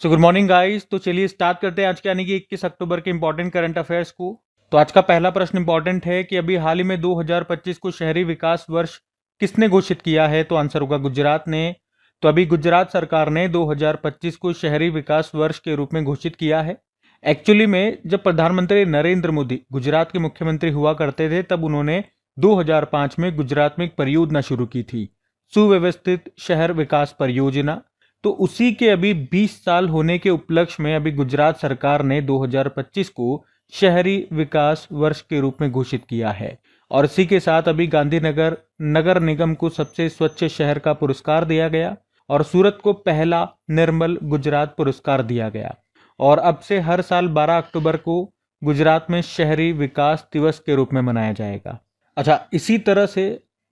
So good morning guys. तो चलिए start करते हैं आज के यानी कि 21 अक्टूबर के इंपॉर्टेंट करंट अफेयर्स को। तो आज का पहला प्रश्न इंपॉर्टेंट है कि अभी हाल ही में 2025 को शहरी विकास वर्ष किसने घोषित किया है। तो आंसर होगा गुजरात ने। तो अभी गुजरात सरकार ने 2025 को शहरी विकास वर्ष के रूप में घोषित किया है। एक्चुअली में जब प्रधानमंत्री नरेंद्र मोदी गुजरात के मुख्यमंत्री हुआ करते थे तब उन्होंने 2005 में गुजरात में एक परियोजना शुरू की थी, सुव्यवस्थित शहर विकास परियोजना। तो उसी के अभी 20 साल होने के उपलक्ष्य में अभी गुजरात सरकार ने 2025 को शहरी विकास वर्ष के रूप में घोषित किया है। और इसी के साथ अभी गांधीनगर नगर निगम को सबसे स्वच्छ शहर का पुरस्कार दिया गया और सूरत को पहला निर्मल गुजरात पुरस्कार दिया गया। और अब से हर साल 12 अक्टूबर को गुजरात में शहरी विकास दिवस के रूप में मनाया जाएगा। अच्छा, इसी तरह से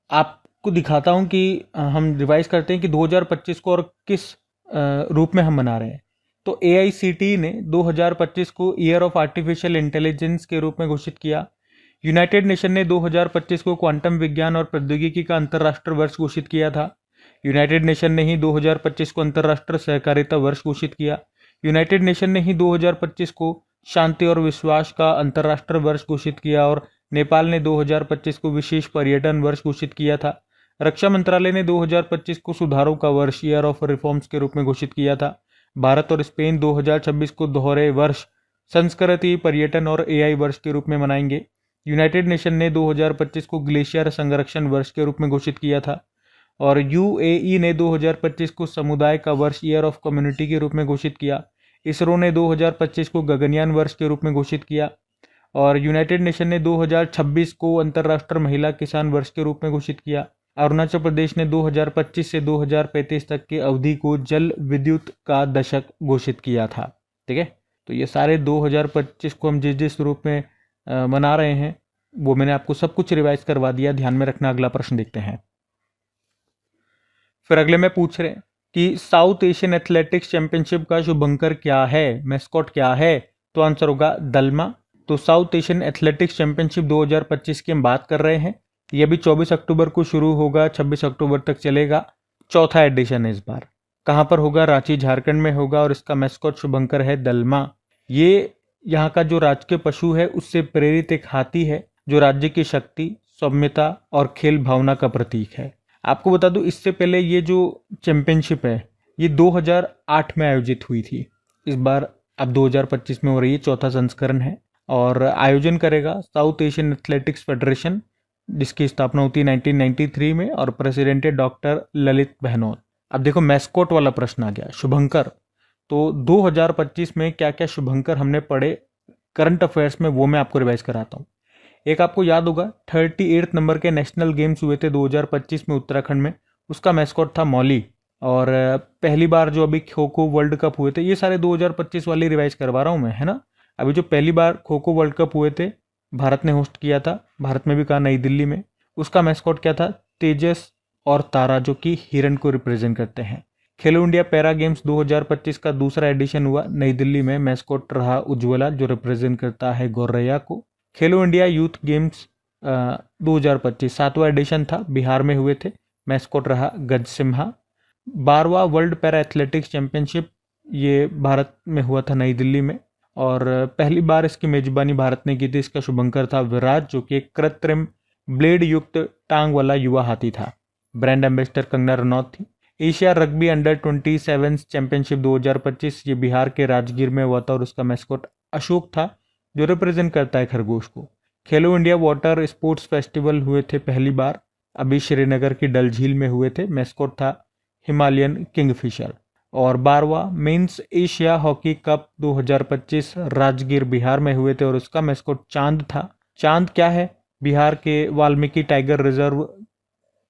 आपको दिखाता हूं कि हम रिवाइज करते हैं कि 2025 को और किस रूप में हम मना रहे हैं। तो AICTE ने 2025 को ईयर ऑफ आर्टिफिशियल इंटेलिजेंस के रूप में घोषित किया। यूनाइटेड नेशन ने 2025 को क्वांटम विज्ञान और प्रौद्योगिकी का अंतर्राष्ट्रीय वर्ष घोषित किया था। यूनाइटेड नेशन ने ही 2025 को अंतर्राष्ट्रीय सहकारिता वर्ष घोषित किया। यूनाइटेड नेशन ने ही 2025 को शांति और विश्वास का अंतर्राष्ट्रीय वर्ष घोषित किया और नेपाल ने 2025 को विशेष पर्यटन वर्ष घोषित किया था। रक्षा मंत्रालय ने 2025 को सुधारों का वर्ष ईयर ऑफ रिफॉर्म्स के रूप में घोषित किया था। भारत और स्पेन 2026 को दोहरे वर्ष संस्कृति, पर्यटन और AI वर्ष के रूप में मनाएंगे। यूनाइटेड नेशन ने 2025 को ग्लेशियर संरक्षण वर्ष के रूप में घोषित किया था और UAE ने 2025 को समुदाय का वर्ष ईयर ऑफ कम्युनिटी के रूप में घोषित किया। इसरो ने 2025 को गगनयान वर्ष के रूप में घोषित किया और यूनाइटेड नेशन ने 2026 को अंतर्राष्ट्रीय महिला किसान वर्ष के रूप में घोषित किया। अरुणाचल प्रदेश ने 2025 से 2035 तक की अवधि को जल विद्युत का दशक घोषित किया था। ठीक है, तो ये सारे 2025 को हम जिस जिस रूप में मना रहे हैं वो मैंने आपको सब कुछ रिवाइज करवा दिया। ध्यान में रखना। अगला प्रश्न देखते हैं। फिर अगले में पूछ रहे हैं कि साउथ एशियन एथलेटिक्स चैंपियनशिप का शुभंकर क्या है, मैस्कॉट क्या है। तो आंसर होगा दलमा। तो साउथ एशियन एथलेटिक्स चैंपियनशिप 2025 की हम बात कर रहे हैं। ये भी 24 अक्टूबर को शुरू होगा, 26 अक्टूबर तक चलेगा। चौथा एडिशन है इस बार। कहाँ पर होगा? रांची, झारखंड में होगा और इसका मैस्कॉट शुभंकर है दलमा। ये यहाँ का जो राजकीय पशु है उससे प्रेरित एक हाथी है जो राज्य की शक्ति, सौम्यता और खेल भावना का प्रतीक है। आपको बता दूं, इससे पहले ये जो चैंपियनशिप है ये 2008 में आयोजित हुई थी। इस बार अब 2025 में हो रही है, चौथा संस्करण है और आयोजन करेगा साउथ एशियन एथलेटिक्स फेडरेशन, जिसकी स्थापना होती है 1993 में और प्रेसिडेंट है डॉक्टर ललित बहनोत। अब देखो मैस्कॉट वाला प्रश्न आ गया, शुभंकर। तो 2025 में क्या क्या शुभंकर हमने पढ़े करंट अफेयर्स में वो मैं आपको रिवाइज कराता हूँ। एक आपको याद होगा 38 नंबर के नेशनल गेम्स हुए थे 2025 में उत्तराखंड में, उसका मैस्कॉट था मौली। और पहली बार जो अभी खो खो वर्ल्ड कप हुए थे, ये सारे 2025 वाले रिवाइज करवा रहा हूँ मैं, है ना। अभी जो पहली बार खो खो वर्ल्ड कप हुए थे भारत ने होस्ट किया था, भारत में भी कहा नई दिल्ली में, उसका मैस्कॉट क्या था? तेजस और तारा, जो कि हिरण को रिप्रेजेंट करते हैं। खेलो इंडिया पैरा गेम्स 2025 का दूसरा एडिशन हुआ नई दिल्ली में, मैस्कॉट रहा उज्ज्वला जो रिप्रेजेंट करता है गौरैया को। खेलो इंडिया यूथ गेम्स 2025 सातवां एडिशन था, बिहार में हुए थे, मैस्कॉट रहा गजसिम्हा। 12वां वर्ल्ड पैरा एथलेटिक्स चैंपियनशिप ये भारत में हुआ था नई दिल्ली में और पहली बार इसकी मेजबानी भारत ने की थी। इसका शुभंकर था विराट, जो कि एक कृत्रिम ब्लेड युक्त टांग वाला युवा हाथी था। ब्रांड एम्बेसडर कंगना रनौत थी। एशिया रग्बी अंडर 27 चैंपियनशिप 2025 ये बिहार के राजगीर में हुआ था और उसका मैस्कॉट अशोक था जो रिप्रेजेंट करता है खरगोश को। खेलो इंडिया वाटर स्पोर्ट्स फेस्टिवल हुए थे पहली बार, अभी श्रीनगर की डल झील में हुए थे, मैस्कॉट था हिमालयन किंगफिशर। और 12वां men's Asia hockey cup 2025 Rajgir Bihar में हुए थे और उसका मैस्कॉट चांद था। चांद क्या है? बिहार के वाल्मीकि टाइगर रिजर्व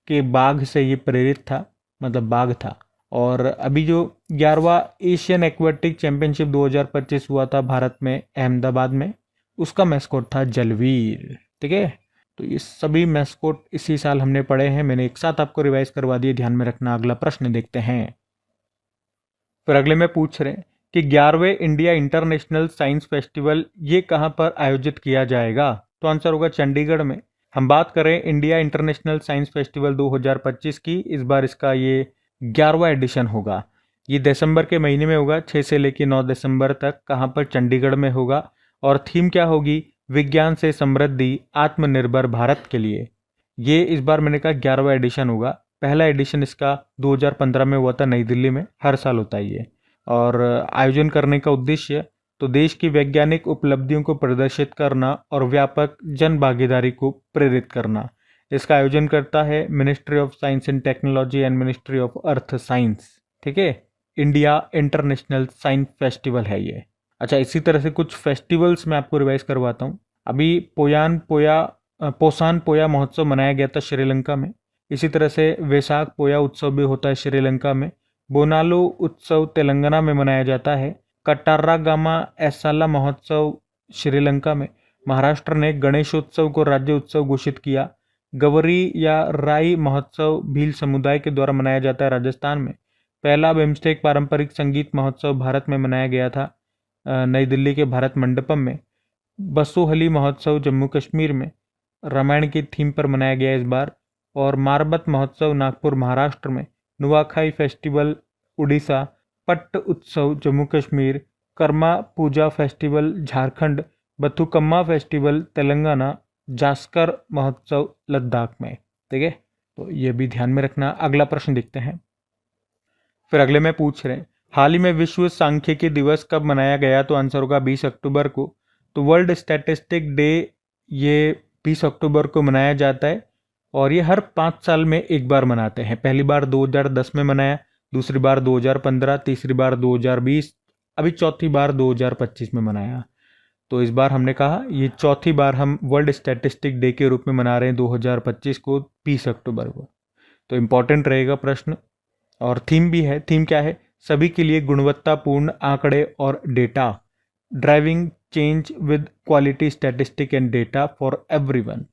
के बाघ से ये प्रेरित था, मतलब बाघ था। और अभी जो 11वां एशियन एक्वेटिक चैंपियनशिप 2025 हुआ था भारत में अहमदाबाद में, उसका मैस्कॉट था जलवीर। ठीक है, तो ये सभी मैस्कॉट इसी साल हमने पढ़े हैं, मैंने एक साथ आपको रिवाइज करवा दिए, ध्यान में रखना। अगला प्रश्न देखते हैं। फिर अगले में पूछ रहे हैं कि 11वें इंडिया इंटरनेशनल साइंस फेस्टिवल ये कहाँ पर आयोजित किया जाएगा। तो आंसर होगा चंडीगढ़ में। हम बात करें इंडिया इंटरनेशनल साइंस फेस्टिवल 2025 की, इस बार इसका ये 11वां एडिशन होगा। ये दिसंबर के महीने में होगा, 6 से लेकर 9 दिसंबर तक। कहाँ पर? चंडीगढ़ में होगा। और थीम क्या होगी? विज्ञान से समृद्धि, आत्मनिर्भर भारत के लिए। ये इस बार मैंने कहा 11वां एडिशन होगा। पहला एडिशन इसका 2015 में हुआ था नई दिल्ली में, हर साल होता है ये। और आयोजन करने का उद्देश्य तो देश की वैज्ञानिक उपलब्धियों को प्रदर्शित करना और व्यापक जन भागीदारी को प्रेरित करना। इसका आयोजन करता है ministry of science and technology and ministry of earth science. ठीक है, इंडिया इंटरनेशनल साइंस फेस्टिवल है ये। अच्छा, इसी तरह से कुछ फेस्टिवल्स मैं आपको रिवाइज करवाता हूँ। अभी पोसान पोया महोत्सव मनाया गया था श्रीलंका में। इसी तरह से वैशाख पोया उत्सव भी होता है श्रीलंका में। बोनालो उत्सव तेलंगाना में मनाया जाता है। कट्टारागामा एसाला महोत्सव श्रीलंका में। महाराष्ट्र ने गणेशोत्सव को राज्य उत्सव घोषित किया। गवरी या राई महोत्सव भील समुदाय के द्वारा मनाया जाता है राजस्थान में। पहला बिम्स्टेक पारंपरिक संगीत महोत्सव भारत में मनाया गया था नई दिल्ली के भारत मंडपम में। बसोहली महोत्सव जम्मू कश्मीर में रामायण की थीम पर मनाया गया इस बार। और मारबत महोत्सव नागपुर महाराष्ट्र में। नुआखाई फेस्टिवल उड़ीसा। पट्ट उत्सव जम्मू कश्मीर। कर्मा पूजा फेस्टिवल झारखंड। बथुकम्मा फेस्टिवल तेलंगाना। जास्कर महोत्सव लद्दाख में। ठीक है, तो ये भी ध्यान में रखना। अगला प्रश्न देखते हैं। फिर अगले में पूछ रहे हैं, हाल ही में विश्व सांख्यिकी दिवस कब मनाया गया? तो आंसर होगा 20 अक्टूबर को। तो वर्ल्ड स्टैटिस्टिक डे ये 20 अक्टूबर को मनाया जाता है और ये हर 5 साल में एक बार मनाते हैं। पहली बार 2010 में मनाया, दूसरी बार 2015, तीसरी बार 2020, अभी चौथी बार 2025 में मनाया। तो इस बार हमने कहा ये चौथी बार हम वर्ल्ड स्टैटिस्टिक डे के रूप में मना रहे हैं 2025 को 20 अक्टूबर को। तो इम्पॉर्टेंट रहेगा प्रश्न। और थीम भी है। थीम क्या है? सभी के लिए गुणवत्तापूर्ण आंकड़े और data, driving change with quality statistic and data for everyone.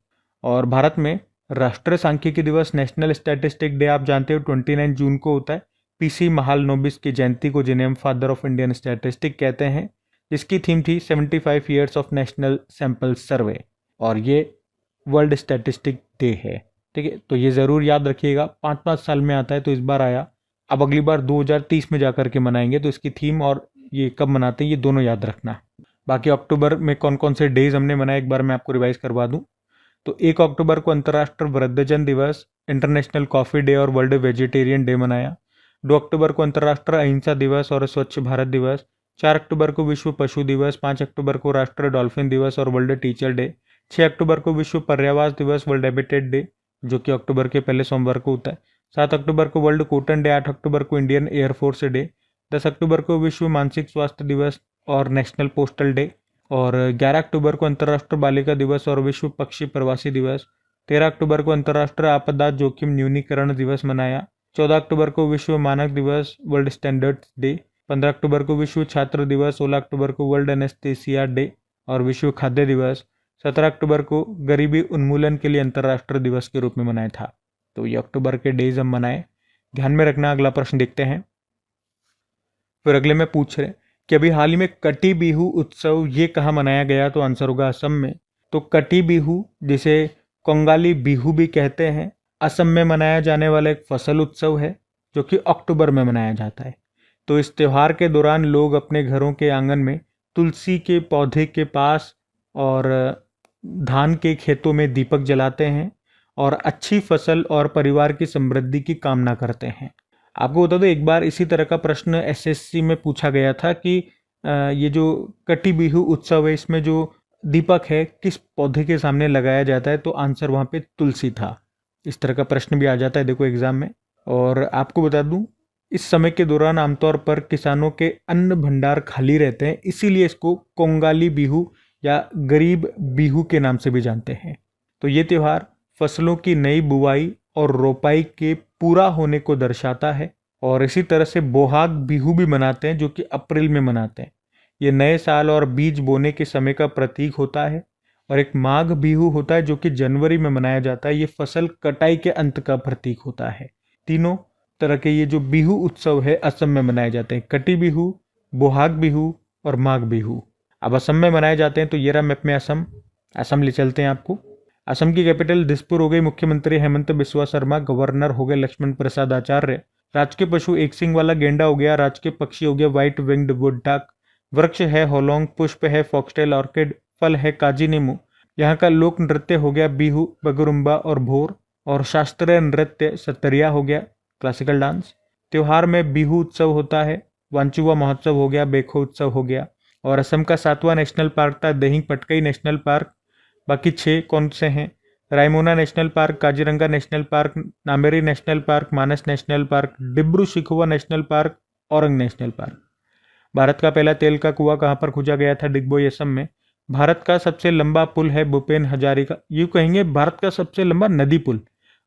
और भारत में राष्ट्रीय सांख्यिकी दिवस नेशनल स्टैटिस्टिक डे आप जानते हो 29 जून को होता है। पीसी महालनोबिस की जयंती को, जिन्हें हम फादर ऑफ इंडियन स्टैटिस्टिक कहते हैं, जिसकी थीम थी 75 years of national sample survey. और ये वर्ल्ड स्टैटिस्टिक डे है। ठीक है, तो ये ज़रूर याद रखिएगा। 5-5 साल में आता है, तो इस बार आया। अब अगली बार 2030 में जाकर के मनाएंगे, तो इसकी थीम और ये कब मनाते हैं ये दोनों याद रखना। बाकी अक्टूबर में कौन कौन से डेज हमने मनाए एक बार मैं आपको रिवाइज करवा दूं। तो 1 अक्टूबर को अंतर्राष्ट्रीय वृद्धजन दिवस, इंटरनेशनल कॉफ़ी डे और वर्ल्ड वेजिटेरियन डे मनाया। 2 अक्टूबर को अंतर्राष्ट्रीय अहिंसा दिवस और स्वच्छ भारत दिवस। 4 अक्टूबर को विश्व पशु दिवस। 5 अक्टूबर को राष्ट्रीय डॉल्फिन दिवस और वर्ल्ड टीचर डे। 6 अक्टूबर को विश्व पर्यावरण दिवस, वर्ल्ड हैबिटेट डे, जो कि अक्टूबर के पहले सोमवार को होता है। 7 अक्टूबर को वर्ल्ड कॉटन डे। 8 अक्टूबर को इंडियन एयरफोर्स डे। 10 अक्टूबर को विश्व मानसिक स्वास्थ्य दिवस और नेशनल पोस्टल डे। और 11 अक्टूबर को अंतर्राष्ट्रीय बालिका दिवस और विश्व पक्षी प्रवासी दिवस। 13 अक्टूबर को अंतर्राष्ट्रीय आपदा जोखिम न्यूनीकरण दिवस मनाया। 14 अक्टूबर को विश्व मानक दिवस, वर्ल्ड स्टैंडर्ड्स डे। 15 अक्टूबर को विश्व छात्र दिवस। 16 अक्टूबर को वर्ल्ड एनेस्थीसिया डे और विश्व खाद्य दिवस। 17 अक्टूबर को गरीबी उन्मूलन के लिए अंतर्राष्ट्रीय दिवस के रूप में मनाया था। तो ये अक्टूबर के डेज हम मनाए, ध्यान में रखना। अगला प्रश्न देखते हैं। फिर अगले में पूछ रहे कि अभी हाल ही में कटी बिहू उत्सव ये कहाँ मनाया गया? तो आंसर होगा असम में। तो कटी बिहू, जिसे कोंगाली बिहू भी कहते हैं, असम में मनाया जाने वाला एक फसल उत्सव है जो कि अक्टूबर में मनाया जाता है। तो इस त्यौहार के दौरान लोग अपने घरों के आंगन में तुलसी के पौधे के पास और धान के खेतों में दीपक जलाते हैं और अच्छी फसल और परिवार की समृद्धि की कामना करते हैं। आपको बता दो, एक बार इसी तरह का प्रश्न एसएससी में पूछा गया था कि ये जो कटी बिहू उत्सव है, इसमें जो दीपक है किस पौधे के सामने लगाया जाता है? तो आंसर वहाँ पे तुलसी था। इस तरह का प्रश्न भी आ जाता है देखो एग्जाम में। और आपको बता दूं, इस समय के दौरान आमतौर पर किसानों के अन्न भंडार खाली रहते हैं, इसीलिए इसको कोंगाली बिहू या गरीब बिहू के नाम से भी जानते हैं। तो ये त्यौहार फसलों की नई बुआई और रोपाई के पूरा होने को दर्शाता है। और इसी तरह से बोहाग बिहू भी मनाते हैं, जो कि अप्रैल में मनाते हैं। ये नए साल और बीज बोने के समय का प्रतीक होता है। और एक माघ बिहू होता है जो कि जनवरी में मनाया जाता है। ये फसल कटाई के अंत का प्रतीक होता है। तीनों तरह के ये जो बिहू उत्सव है असम में मनाए जाते हैं, कटी बिहू, बोहाग बिहू और माघ बिहू। अब असम में मनाए जाते हैं। तो ये रहा मैप में असम ले चलते हैं आपको। असम की कैपिटल दिसपुर हो गई। मुख्यमंत्री हेमंत बिस्वा शर्मा। गवर्नर हो गए लक्ष्मण प्रसाद आचार्य। राजकीय पशु एक सींग वाला गेंडा हो गया, राजकीय पक्षी हो गया व्हाइट विंग्ड वुड डक, वृक्ष है होलोंग, पुष्प है फॉक्सटेल ऑर्किड, फल है काजी नींबू। यहाँ का लोक नृत्य हो गया बिहू, बगरुम्बा और भोर, और शास्त्रीय नृत्य सतरिया हो गया क्लासिकल डांस। त्योहार में बिहू उत्सव होता है, वांचुआ महोत्सव हो गया, बेखो उत्सव हो गया। और असम का 7वां नेशनल पार्क था दिहिंग पटकई नेशनल पार्क। बाकी 6 कौन से हैं? Raimona national park, Kaziranga national park, Nameri national park, Manas national park, Dibru Saikhowa national park, Orang national park. Bharat का पहला तेल का कुआं कहाँ पर खोजा गया था? डिगबोई असम में। भारत का सबसे लंबा पुल है भूपेन हजारिका, यूँ कहेंगे भारत का सबसे लंबा नदी पुल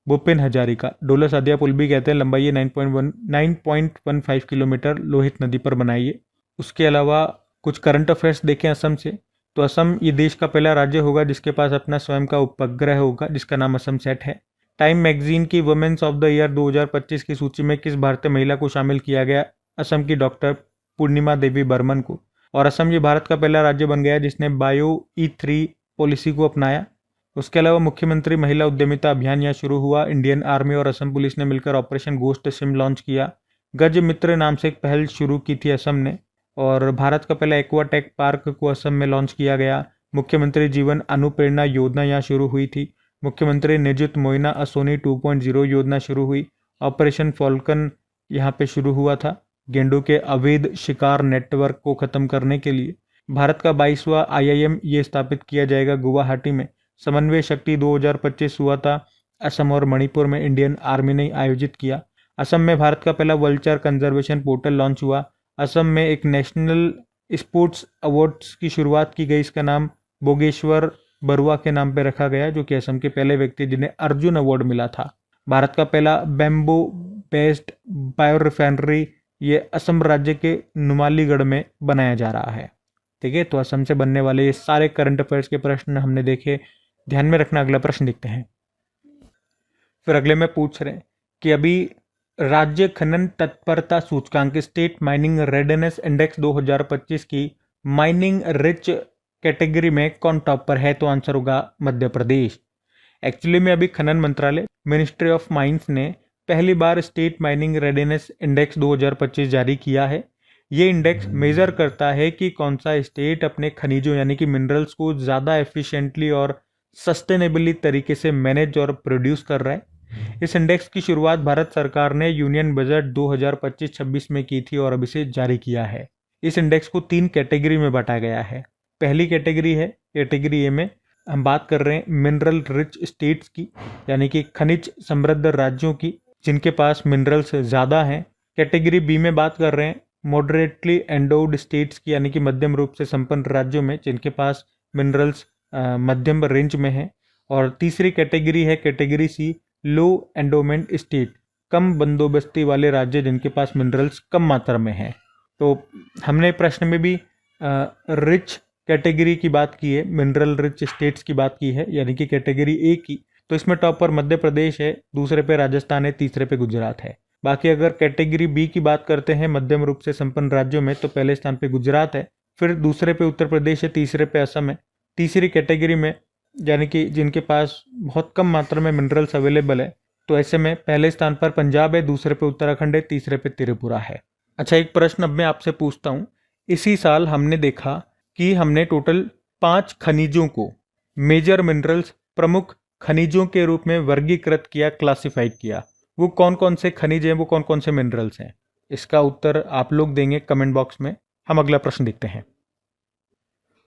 भूपेन हजारिका, डोला सादिया पुल भी कहते हैं। लंबाई है 9.15 किलोमीटर, लोहित नदी पर बनाई है। उसके अलावा कुछ करंट अफेयर्स देखें असम से, तो असम ये देश का पहला राज्य होगा जिसके पास अपना स्वयं का उपग्रह होगा जिसका नाम असम सेट है। टाइम मैगजीन की वुमेन्स ऑफ द ईयर 2025 की सूची में किस भारतीय महिला को शामिल किया गया? असम की डॉक्टर पूर्णिमा देवी बर्मन को। और असम ये भारत का पहला राज्य बन गया जिसने बायो E3 पॉलिसी को अपनाया। उसके अलावा मुख्यमंत्री महिला उद्यमिता अभियान यहाँ शुरू हुआ। इंडियन आर्मी और असम पुलिस ने मिलकर ऑपरेशन गोस्ट सिम लॉन्च किया। गज मित्र नाम से एक पहल शुरू की थी असम ने। और भारत का पहला एक्वाटेक पार्क को असम में लॉन्च किया गया। मुख्यमंत्री जीवन अनुप्रेरणा योजना यहाँ शुरू हुई थी। मुख्यमंत्री निजुत मोइना असोनी 2.0 योजना शुरू हुई। ऑपरेशन फॉल्कन यहाँ पे शुरू हुआ था गेंडों के अवैध शिकार नेटवर्क को खत्म करने के लिए। भारत का 22वां IIM ये स्थापित किया जाएगा गुवाहाटी में। समन्वय शक्ति 2025 हुआ था असम और मणिपुर में, इंडियन आर्मी ने आयोजित किया। असम में भारत का पहला वल्चर कंजर्वेशन पोर्टल लॉन्च हुआ। असम में एक नेशनल स्पोर्ट्स अवार्ड्स की शुरुआत की गई, इसका नाम बोगेश्वर बरुआ के नाम पर रखा गया, जो कि असम के पहले व्यक्ति जिन्हें अर्जुन अवार्ड मिला था। भारत का पहला बैम्बो बेस्ड बायो रिफाइनरी ये असम राज्य के नुमालीगढ़ में बनाया जा रहा है। ठीक है, तो असम से बनने वाले ये सारे करंट अफेयर्स के प्रश्न हमने देखे। ध्यान में रखना, अगला प्रश्न देखते हैं। फिर अगले में पूछ रहे हैं कि अभी राज्य खनन तत्परता सूचकांक स्टेट माइनिंग रेडनेस इंडेक्स 2025 की माइनिंग रिच कैटेगरी में कौन टॉप पर है? तो आंसर होगा मध्य प्रदेश। एक्चुअली में अभी खनन मंत्रालय मिनिस्ट्री ऑफ माइंस ने पहली बार स्टेट माइनिंग रेडीनेस इंडेक्स 2025 जारी किया है। ये इंडेक्स मेजर करता है कि कौन सा स्टेट अपने खनिजों यानी कि मिनरल्स को ज़्यादा एफिशिएंटली और सस्टेनेबली तरीके से मैनेज और प्रोड्यूस कर रहा है। इस इंडेक्स की शुरुआत भारत सरकार ने यूनियन बजट 2025-26 में की थी और अब इसे जारी किया है। इस इंडेक्स को 3 कैटेगरी में बांटा गया है। पहली कैटेगरी है कैटेगरी ए में हम बात कर रहे हैं मिनरल रिच स्टेट्स की, यानी कि खनिज समृद्ध राज्यों की जिनके पास मिनरल्स ज़्यादा हैं। कैटेगरी बी में बात कर रहे हैं मॉडरेटली एंडोड स्टेट्स की, यानी कि मध्यम रूप से संपन्न राज्यों में जिनके पास मिनरल्स मध्यम रेंज में है। और तीसरी कैटेगरी है कैटेगरी सी लो एंडोमेंट स्टेट, कम बंदोबस्ती वाले राज्य जिनके पास मिनरल्स कम मात्रा में है। तो हमने प्रश्न में भी रिच कैटेगरी की बात की है, मिनरल रिच स्टेट्स की बात की है, यानी कि कैटेगरी ए की। तो इसमें टॉप पर मध्य प्रदेश है, दूसरे पे राजस्थान है, तीसरे पे गुजरात है। बाकी अगर कैटेगरी बी की बात करते हैं मध्यम रूप से संपन्न राज्यों में, तो पहले स्थान पे गुजरात है, फिर दूसरे पे उत्तर प्रदेश है, तीसरे पे असम है। तीसरी कैटेगरी में यानी कि जिनके पास बहुत कम मात्रा में मिनरल्स अवेलेबल है, तो ऐसे में पहले स्थान पर पंजाब है, दूसरे पे उत्तराखंड है, तीसरे पे त्रिपुरा है। अच्छा, एक प्रश्न अब मैं आपसे पूछता हूँ। इसी साल हमने देखा कि हमने टोटल 5 खनिजों को मेजर मिनरल्स प्रमुख खनिजों के रूप में वर्गीकृत किया, क्लासिफाइड किया। वो कौन कौन से खनिज हैं, वो कौन कौन से मिनरल्स हैं? इसका उत्तर आप लोग देंगे कमेंट बॉक्स में। हम अगला प्रश्न देखते हैं।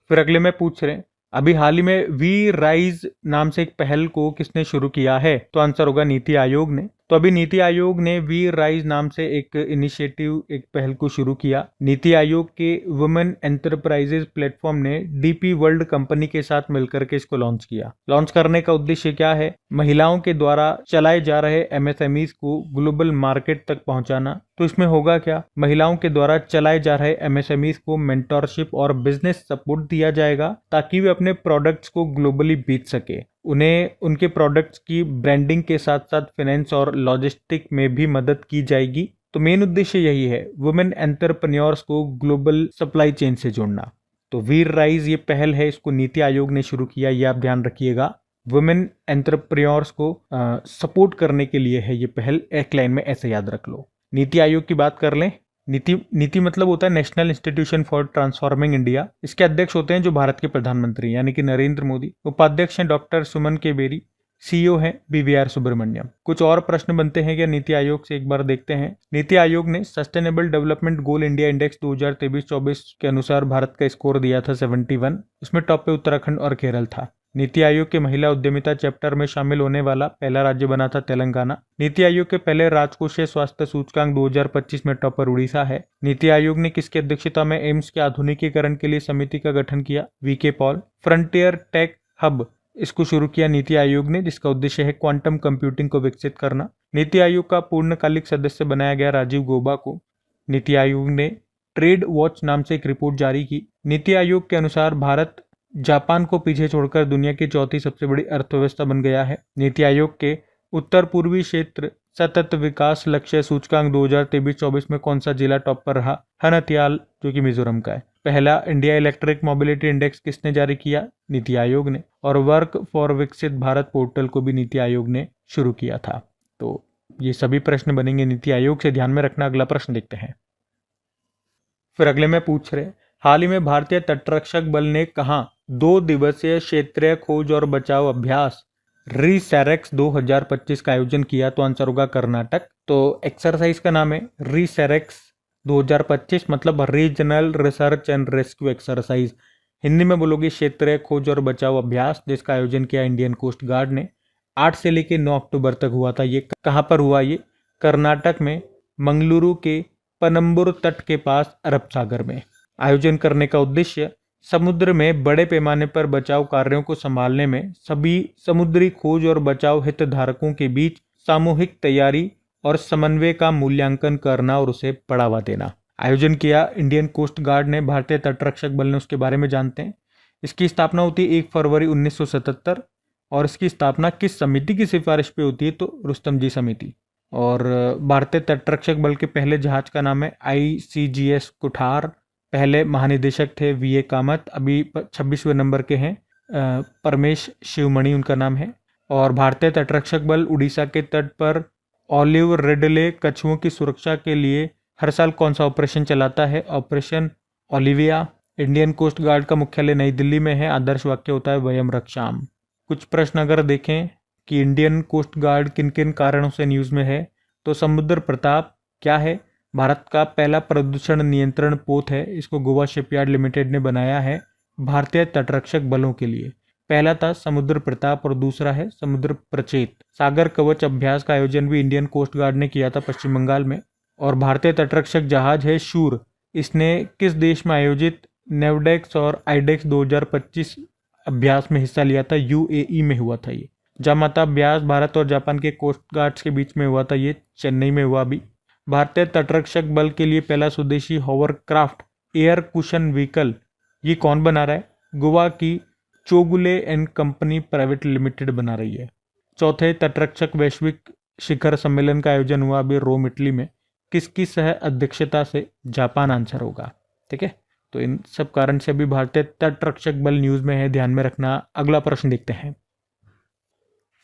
फिर अगले में पूछ रहे हैं अभी हाल ही में वी राइज नाम से एक पहल को किसने शुरू किया है? तो आंसर होगा नीति आयोग ने। तो अभी नीति आयोग ने वी राइज नाम से एक इनिशिएटिव, एक पहल को शुरू किया। नीति आयोग के वुमेन एंटरप्राइजेज प्लेटफॉर्म ने डीपी वर्ल्ड कंपनी के साथ मिलकर के इसको लॉन्च किया। लॉन्च करने का उद्देश्य क्या है? महिलाओं के द्वारा चलाए जा रहे एमएसएमईज को ग्लोबल मार्केट तक पहुंचाना। तो इसमें होगा क्या? महिलाओं के द्वारा चलाए जा रहे एमएसएमईज को मेंटरशिप और बिजनेस सपोर्ट दिया जाएगा ताकि वे अपने प्रोडक्ट्स को ग्लोबली बेच सके। उन्हें उनके प्रोडक्ट्स की ब्रांडिंग के साथ साथ फाइनेंस और लॉजिस्टिक में भी मदद की जाएगी। तो मेन उद्देश्य यही है, वुमेन एंटरप्रेन्योर्स को ग्लोबल सप्लाई चेन से जोड़ना। तो वीर राइज ये पहल है, इसको नीति आयोग ने शुरू किया, ये आप ध्यान रखिएगा। वुमेन एंटरप्रेन्योर्स को सपोर्ट करने के लिए है ये पहल, एक लाइन में ऐसे याद रख लो। नीति आयोग की बात कर लें, नीति मतलब होता है national institution for transforming India. इसके अध्यक्ष होते हैं जो भारत के प्रधानमंत्री यानी कि नरेंद्र मोदी। उपाध्यक्ष हैं डॉक्टर सुमन के बेरी। सीईओ हैं BVR सुब्रमण्यम। कुछ और प्रश्न बनते हैं क्या नीति आयोग से, एक बार देखते हैं। नीति आयोग ने sustainable development goal India index 2023-24 के अनुसार भारत का स्कोर दिया था 71। इसमें टॉप पे उत्तराखंड और केरल था। नीति आयोग के महिला उद्यमिता चैप्टर में शामिल होने वाला पहला राज्य बना था तेलंगाना। नीति आयोग के पहले राजकोषीय स्वास्थ्य सूचकांक 2025 में टॉपर उड़ीसा है। नीति आयोग ने किसकी अध्यक्षता में एम्स के आधुनिकीकरण के लिए समिति का गठन किया? VK Paul. Frontier tech hub इसको शुरू किया नीति आयोग ने, जिसका उद्देश्य है क्वांटम कंप्यूटिंग को विकसित करना। नीति आयोग का पूर्णकालिक सदस्य बनाया गया राजीव गौबा को। नीति आयोग ने ट्रेड वॉच नाम से एक रिपोर्ट जारी की। नीति आयोग के अनुसार भारत जापान को पीछे छोड़कर दुनिया की चौथी सबसे बड़ी अर्थव्यवस्था बन गया है। नीति आयोग के उत्तर पूर्वी क्षेत्र सतत विकास लक्ष्य सूचकांक 2023-24 में कौन सा जिला टॉप पर रहा? हनतियाल, जो कि मिजोरम का है। पहला इंडिया इलेक्ट्रिक मोबिलिटी इंडेक्स किसने जारी किया? नीति आयोग ने। और वर्क फॉर विकसित भारत पोर्टल को भी नीति आयोग ने शुरू किया था। तो ये सभी प्रश्न बनेंगे नीति आयोग से, ध्यान में रखना। अगला प्रश्न देखते हैं। फिर अगले में पूछ रहे, हाल ही में भारतीय तटरक्षक बल ने कहा 2 दिवसीय क्षेत्रीय खोज और बचाव अभ्यास रीसैरेक्स 2025 का आयोजन किया? तो आंसर होगा कर्नाटक। तो एक्सरसाइज का नाम है रीसैरेक्स 2025, मतलब regional research and rescue exercise. Hindi में बोलोगे क्षेत्रीय खोज और बचाव अभ्यास, जिसका आयोजन किया इंडियन कोस्ट गार्ड ने। 8 से लेकर 9 अक्टूबर तक हुआ था। ये कहाँ पर हुआ? ये कर्नाटक में मंगलुरु के पनम्बुर तट के पास अरब सागर में। आयोजन करने का उद्देश्य समुद्र में बड़े पैमाने पर बचाव कार्यों को संभालने में सभी समुद्री खोज और बचाव हितधारकों के बीच सामूहिक तैयारी और समन्वय का मूल्यांकन करना और उसे बढ़ावा देना। आयोजन किया इंडियन कोस्ट गार्ड ने। भारतीय तटरक्षक बल ने, उसके बारे में जानते हैं। इसकी स्थापना होती है 1 फरवरी 1977 और इसकी स्थापना किस समिति की सिफारिश पे होती है? तो रुस्तम जी समिति। और भारतीय तटरक्षक बल के पहले जहाज का नाम है ICGS कुठार। पहले महानिदेशक थे VA कामत, अभी 26वें नंबर के हैं। परमेश शिवमणि उनका नाम है। और भारतीय तटरक्षक बल उड़ीसा के तट पर ऑलिव रिडले कछुओं की सुरक्षा के लिए हर साल कौन सा ऑपरेशन चलाता है? Operation Olivia. Indian Coast Guard का मुख्यालय नई दिल्ली में है। आदर्श वाक्य होता है वयम रक्षाम। कुछ प्रश्न अगर देखें कि इंडियन कोस्ट गार्ड किन किन कारणों से न्यूज़ में है, तो समुद्र प्रताप क्या है? भारत का पहला प्रदूषण नियंत्रण पोत है। इसको गोवा शिपयार्ड लिमिटेड ने बनाया है भारतीय तटरक्षक बलों के लिए। पहला था समुद्र प्रताप और दूसरा है समुद्र प्रचेत। सागर कवच अभ्यास का आयोजन भी इंडियन कोस्ट गार्ड ने किया था पश्चिम बंगाल में। और भारतीय तटरक्षक जहाज है शूर। इसने किस देश में आयोजित नेवडेक्स और आइडेक्स 2025 अभ्यास में हिस्सा लिया था? UAE में हुआ था ये। जामाता अभ्यास भारत और जापान के कोस्ट गार्ड्स के बीच में हुआ था, ये चेन्नई में हुआ अभी। भारतीय तटरक्षक बल के लिए पहला स्वदेशी हॉवरक्राफ्ट एयर कुशन व्हीकल ये कौन बना रहा है? गोवा की चोगुले एंड कंपनी प्राइवेट लिमिटेड बना रही है। चौथे तटरक्षक वैश्विक शिखर सम्मेलन का आयोजन हुआ अभी रोम इटली में। किसकी सह अध्यक्षता से? जापान आंसर होगा। ठीक है, तो इन सब कारण से अभी भारतीय तटरक्षक बल न्यूज में है, ध्यान में रखना। अगला प्रश्न देखते हैं।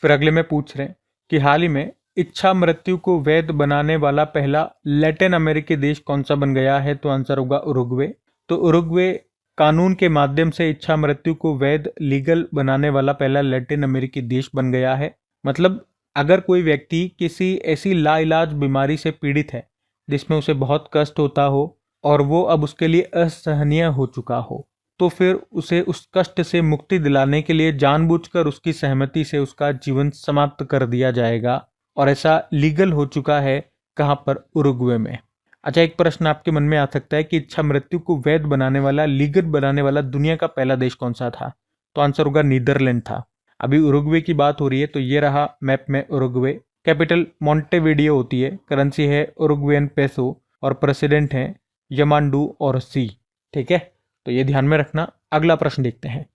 फिर अगले में पूछ रहे हैं कि हाल ही में इच्छा मृत्यु को वैध बनाने वाला पहला लैटिन अमेरिकी देश कौन सा बन गया है? तो आंसर होगा उरुग्वे। तो उरुग्वे कानून के माध्यम से इच्छा मृत्यु को वैध लीगल बनाने वाला पहला लैटिन अमेरिकी देश बन गया है। मतलब अगर कोई व्यक्ति किसी ऐसी लाइलाज बीमारी से पीड़ित है जिसमें उसे बहुत कष्ट होता हो और वो अब उसके लिए असहनीय हो चुका हो, तो फिर उसे उस कष्ट से मुक्ति दिलाने के लिए जानबूझकर उसकी सहमति से उसका जीवन समाप्त कर दिया जाएगा। और ऐसा लीगल हो चुका है कहाँ पर? उरुग्वे में। अच्छा, एक प्रश्न आपके मन में आ सकता है कि इच्छा मृत्यु को वैध बनाने वाला, लीगल बनाने वाला दुनिया का पहला देश कौन सा था? तो आंसर होगा नीदरलैंड था। अभी उरुग्वे की बात हो रही है, तो ये रहा मैप में उरुग्वे। कैपिटल मॉन्टेविडियो होती है, करेंसी है उरुग्वेन पेसो और प्रेसिडेंट है यमांडू और सी। ठीक है, तो ये ध्यान में रखना। अगला प्रश्न देखते हैं।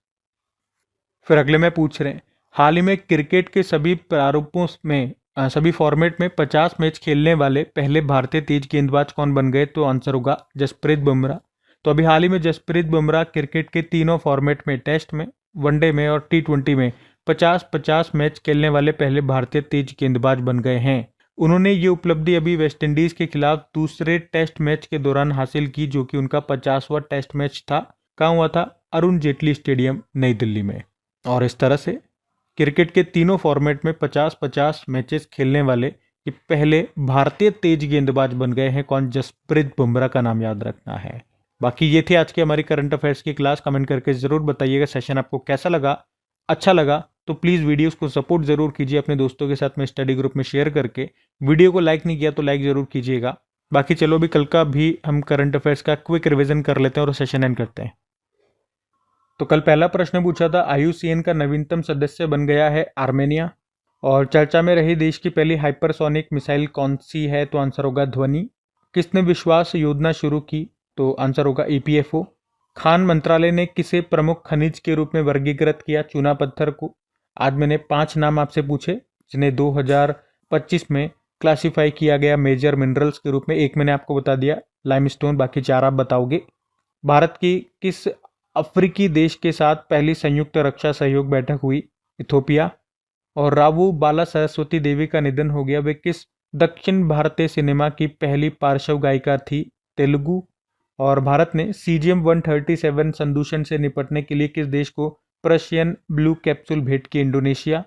फिर अगले में पूछ रहे हैं, हाल ही में क्रिकेट के सभी प्रारूपों में, सभी फॉर्मेट में 50 मैच खेलने वाले पहले भारतीय तेज गेंदबाज कौन बन गए? तो आंसर होगा जसप्रीत बुमराह। तो अभी हाल ही में जसप्रीत बुमराह क्रिकेट के तीनों फॉर्मेट में, टेस्ट में, वनडे में और T20 में 50-50 मैच खेलने वाले पहले भारतीय तेज गेंदबाज बन गए हैं। उन्होंने ये उपलब्धि अभी वेस्टइंडीज के खिलाफ दूसरे टेस्ट मैच के दौरान हासिल की, जो कि उनका 50वां टेस्ट मैच था। कहाँ हुआ था? अरुण जेटली स्टेडियम, नई दिल्ली में। और इस तरह से क्रिकेट के तीनों फॉर्मेट में 50-50 मैचेस खेलने वाले ये पहले भारतीय तेज गेंदबाज बन गए हैं। कौन? जसप्रीत बुमराह का नाम याद रखना है। बाकी ये थी आज की हमारी करंट अफेयर्स की क्लास। कमेंट करके जरूर बताइएगा सेशन आपको कैसा लगा। अच्छा लगा तो प्लीज़ वीडियोस को सपोर्ट जरूर कीजिए अपने दोस्तों के साथ में स्टडी ग्रुप में शेयर करके। वीडियो को लाइक नहीं किया तो लाइक जरूर कीजिएगा। बाकी चलो भी कल का भी हम करंट अफेयर्स का क्विक रिवीजन कर लेते हैं और सेशन एंड करते हैं। तो कल पहला प्रश्न पूछा था, IUCN का नवीनतम सदस्य बन गया है आर्मेनिया। और चर्चा में रही देश की पहली हाइपरसोनिक मिसाइल कौन सी है? तो आंसर होगा ध्वनि। किसने विश्वास योजना शुरू की? तो आंसर होगा EPFO। खान मंत्रालय ने किसे प्रमुख खनिज के रूप में वर्गीकृत किया? चूना पत्थर को। आज मैंने 5 नाम आपसे पूछे जिन्हें 2025 में क्लासिफाई किया गया मेजर मिनरल्स के रूप में। एक मैंने आपको बता दिया, लाइमस्टोन, बाकी 4 आप बताओगे। भारत की किस अफ्रीकी देश के साथ पहली संयुक्त रक्षा सहयोग बैठक हुई? इथोपिया। और रावू बाला सरस्वती देवी का निधन हो गया, वे किस दक्षिण भारतीय सिनेमा की पहली पार्श्व गायिका थी? तेलुगु। और भारत ने CGM 137 संदूषण से निपटने के लिए किस देश को प्रशियन ब्लू कैप्सूल भेंट की? इंडोनेशिया।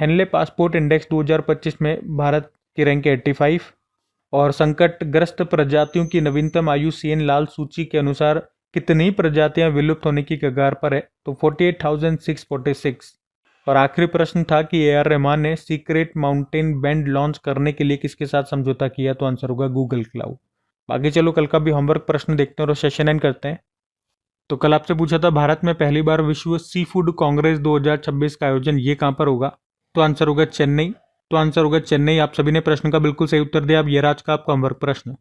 हेनले पासपोर्ट इंडेक्स 2025 में भारत की रैंक 85। और संकटग्रस्त प्रजातियों की नवीनतम IUCN लाल सूची के अनुसार कितनी प्रजातियां विलुप्त होने की कगार पर है? तो 48,646। और आखिरी प्रश्न था कि AR रहमान ने सीक्रेट माउंटेन बैंड लॉन्च करने के लिए किसके साथ समझौता किया? तो आंसर होगा गूगल क्लाउड। बाकी चलो कल का भी होमवर्क प्रश्न देखते हैं और सेशन एंड करते हैं। तो कल आपसे पूछा था, भारत में पहली बार विश्व सी फूड कांग्रेस 2026 का आयोजन ये कहां पर होगा? तो आंसर होगा चेन्नई। आप सभी ने प्रश्न का बिल्कुल सही उत्तर दिया। अब ये आज का आपका होमवर्क प्रश्न।